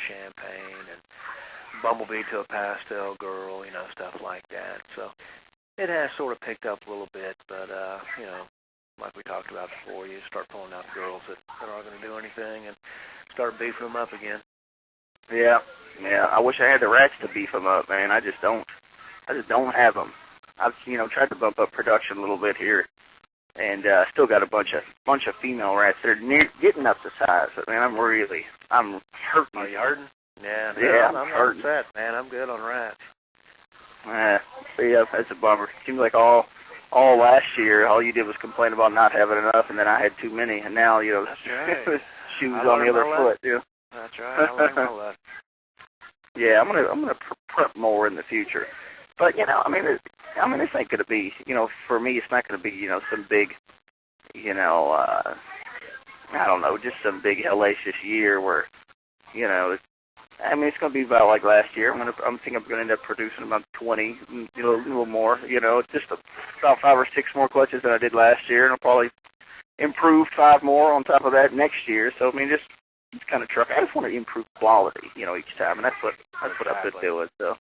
champagne, and Bumblebee to a pastel girl, stuff like that. So it has sort of picked up a little bit, but, like we talked about before, you start pulling out the girls that aren't going to do anything and start beefing them up again. Yeah. I wish I had the rats to beef them up, man. I just don't have them. I've tried to bump up production a little bit here, and still got a bunch of female rats that are getting up to size. But man, I'm hurting. Are you hurting? Yeah. Yeah, I'm hurting. upset, man. I'm good on rats. Yeah, that's a bummer. Seems like all last year, all you did was complain about not having enough, and then I had too many, and now That's right. shoes on the other foot. Yeah. That's right. I learned all that. Yeah, I'm gonna prep more in the future, but this ain't gonna be, for me, it's not gonna be, some big, I don't know, just some big hellacious year where, it's gonna be about like last year. I'm thinking I'm gonna end up producing about 20, a little more, just about 5 or 6 more clutches than I did last year, and I'll probably improve 5 more on top of that next year. So just kind of truck. I just want to improve quality, each time, and that's what I've been doing. So.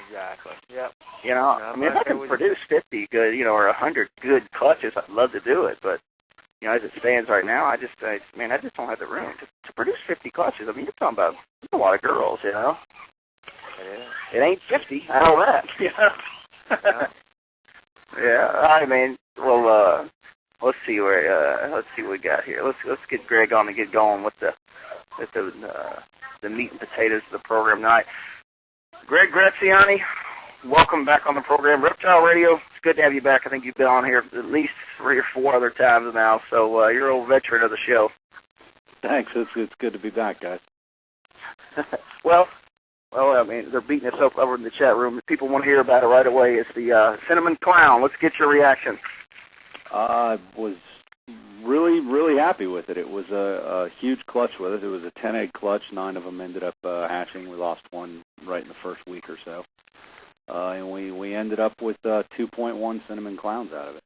Exactly. Yep. If I can produce 50 good, or 100 good clutches, I'd love to do it. But as it stands right now, I just don't have the room to produce 50 clutches. You're talking about a lot of girls, It is. It ain't 50. I know that. Yeah. All right, man. Well, let's see what we got here. Let's get Greg on and get going with the meat and potatoes of the program tonight. Greg Graziani, welcome back on the program. Reptile Radio, it's good to have you back. I think you've been on here at least 3 or 4 other times now, so you're an old veteran of the show. Thanks. It's good to be back, guys. Well, they're beating us up over in the chat room. People want to hear about it right away. It's the Cinnamon Clown. Let's get your reaction. I was really, really happy with it. It was a huge clutch with it. It was a 10-egg clutch. 9 of them ended up hatching. We lost 1 right in the first week or so. And we ended up with 2.1 cinnamon clowns out of it.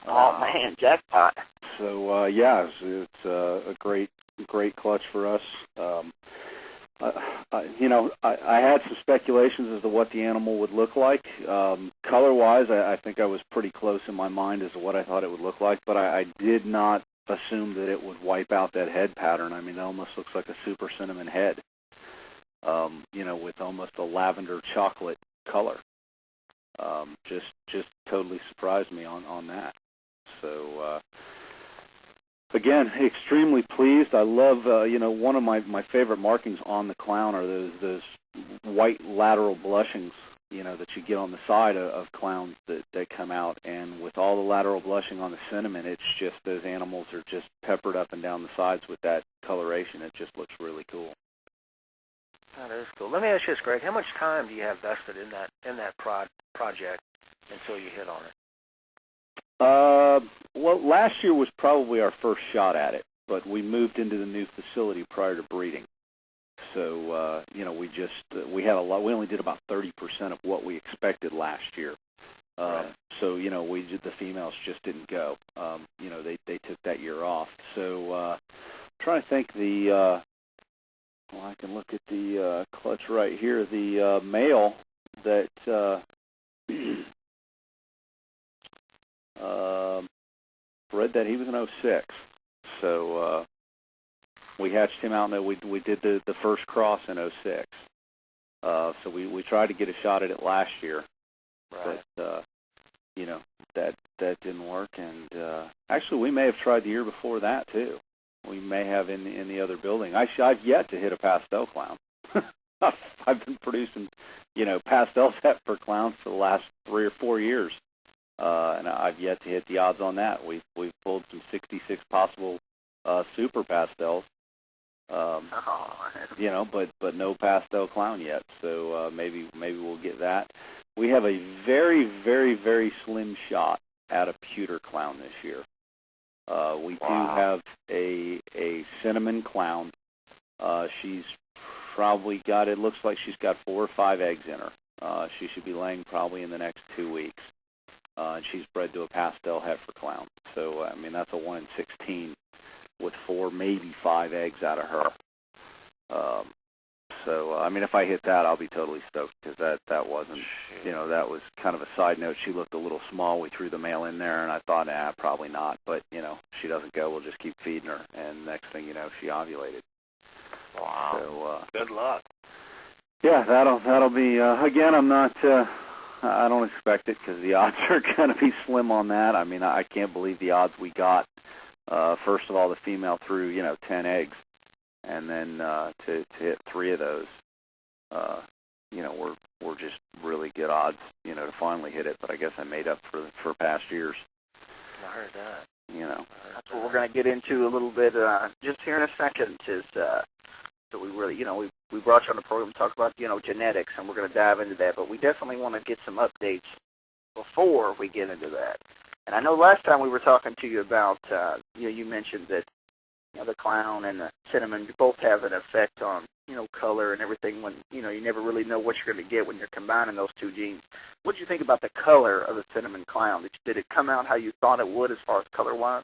Oh, man, jackpot. So, it's a great clutch for us. I had some speculations as to what the animal would look like. Color-wise, I think I was pretty close in my mind as to what I thought it would look like, but I did not assume that it would wipe out that head pattern. It almost looks like a super cinnamon head, with almost a lavender chocolate color. Just totally surprised me on that. So, again, extremely pleased. I love, one of my favorite markings on the clown are those white lateral blushings, that you get on the side of clowns that come out. And with all the lateral blushing on the cinnamon, it's just those animals are just peppered up and down the sides with that coloration. It just looks really cool. That is cool. Let me ask you this, Greg. How much time do you have vested in that project until you hit on it? Well, last year was probably our first shot at it, but we moved into the new facility prior to breeding. So, we had a lot. We only did about 30% of what we expected last year. Right. So, the females just didn't go. They took that year off. So, trying to think I can look at the clutch right here. The male that bred that, he was in 06. So we hatched him out, and we did the first cross in 06. So we tried to get a shot at it last year. Right. But, that didn't work. And actually, we may have tried the year before that, too. We may have in the other building. I've yet to hit a pastel clown. I've been producing, pastel set for clowns for the last 3 or 4 years. And I've yet to hit the odds on that. We've pulled some 66 possible super pastels, but no pastel clown yet. So maybe we'll get that. We have a very, very, very slim shot at a pewter clown this year. We do have a cinnamon clown. She's probably got, it looks like she's got 4 or 5 eggs in her. She should be laying probably in the next 2 weeks. And she's bred to a pastel heifer clown. So, that's a 1 in 16 with 4, maybe 5 eggs out of her. So, I mean, if I hit that, I'll be totally stoked because that wasn't, that was kind of a side note. She looked a little small. We threw the male in there, and I thought, probably not. But, she doesn't go. We'll just keep feeding her. And next thing you know, she ovulated. Wow. So, good luck. Yeah, that'll be, again, I'm not, I don't expect it because the odds are going to be slim on that. I mean, I can't believe the odds we got. First of all, the female threw, 10 eggs. And then to hit 3 of those, were just really good odds, to finally hit it. But I guess I made up for past years. I heard that. That's what we're going to get into a little bit just here in a second. Is so we really, we brought you on the program to talk about, genetics, and we're going to dive into that. But we definitely want to get some updates before we get into that. And I know last time we were talking to you about, you mentioned that the clown and the cinnamon both have an effect on, color and everything when, you never really know what you're going to get when you're combining those two genes. What did you think about the color of the cinnamon clown? Did it come out how you thought it would as far as color-wise?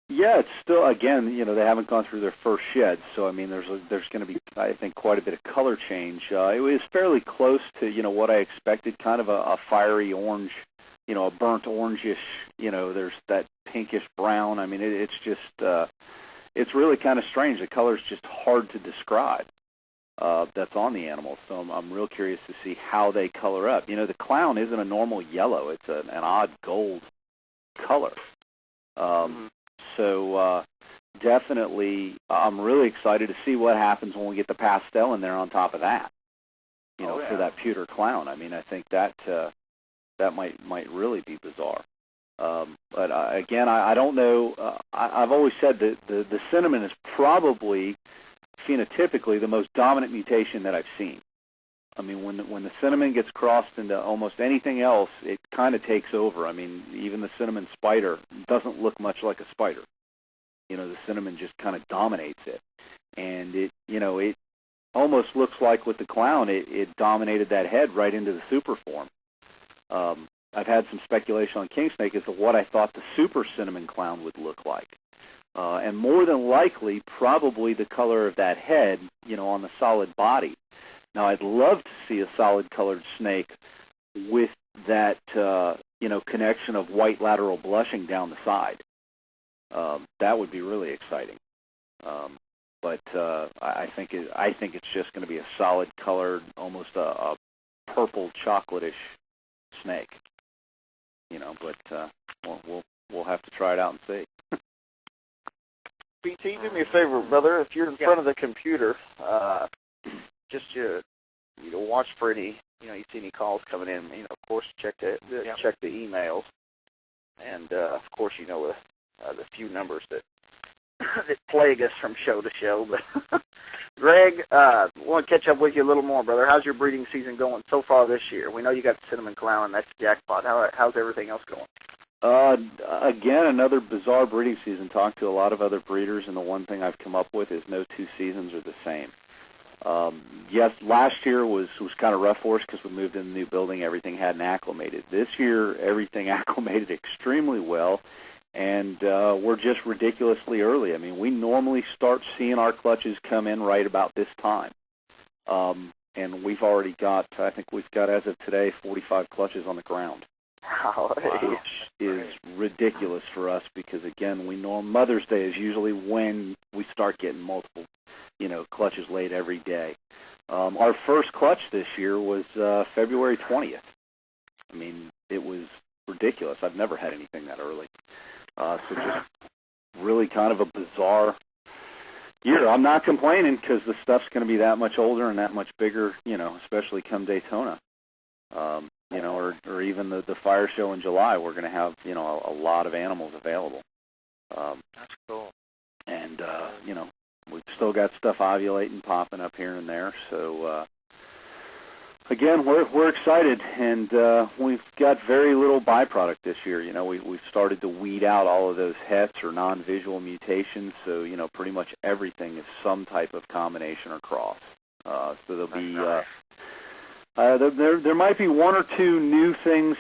Yeah, it's still, again, they haven't gone through their first shed, so, I mean, there's going to be, I think, quite a bit of color change. It was fairly close to, what I expected, kind of a fiery orange, a burnt orangish, there's that pinkish brown. I mean, it's just, it's really kind of strange. The color's just hard to describe that's on the animal, so I'm real curious to see how they color up. The clown isn't a normal yellow. It's an odd gold color. So definitely I'm really excited to see what happens when we get the pastel in there on top of that, for that pewter clown. I mean, I think that might really be bizarre. But again, I don't know. I've always said that the cinnamon is probably phenotypically the most dominant mutation that I've seen. I mean, when the cinnamon gets crossed into almost anything else, it kind of takes over. I mean, even the cinnamon spider doesn't look much like a spider. The cinnamon just kind of dominates it, and it almost looks like with the clown, it dominated that head right into the super form. I've had some speculation on king snake as to what I thought the super cinnamon clown would look like. And more than likely, probably the color of that head, on the solid body. Now, I'd love to see a solid-colored snake with that, connection of white lateral blushing down the side. That would be really exciting. But I think it's just going to be a solid-colored, almost a purple chocolate-ish snake. But we'll have to try it out and see. BT, do me a favor, brother. If you're in front of the computer, just watch for any, you see any calls coming in. Of course, check the emails, and of course, the few numbers that that plague us from show to show. But Greg, want to catch up with you a little more, brother. How's your breeding season going so far this year? We know you got the cinnamon clown, that's jackpot. How's everything else going? Again, another bizarre breeding season. Talked to a lot of other breeders, and the one thing I've come up with is no 2 seasons are the same. Yes, last year was kind of rough for us because we moved in the new building. Everything hadn't acclimated. This year, everything acclimated extremely well, and we're just ridiculously early. I mean, we normally start seeing our clutches come in right about this time. And we've already got, I think we've got, as of today, 45 clutches on the ground. Wow. Which is ridiculous for us because, again, Mother's Day is usually when we start getting multiple, clutches laid every day. Our first clutch this year was February 20th. I mean, it was ridiculous. I've never had anything that early. So just really kind of a bizarre year. I'm not complaining because the stuff's going to be that much older and that much bigger, especially come Daytona. Or even the fire show in July, we're going to have, a lot of animals available. That's cool. And, we've still got stuff ovulating, popping up here and there. So, again, we're excited, and we've got very little byproduct this year. We've started to weed out all of those hets or non-visual mutations. So, pretty much everything is some type of combination or cross. So there'll be... There might be 1 or 2 new things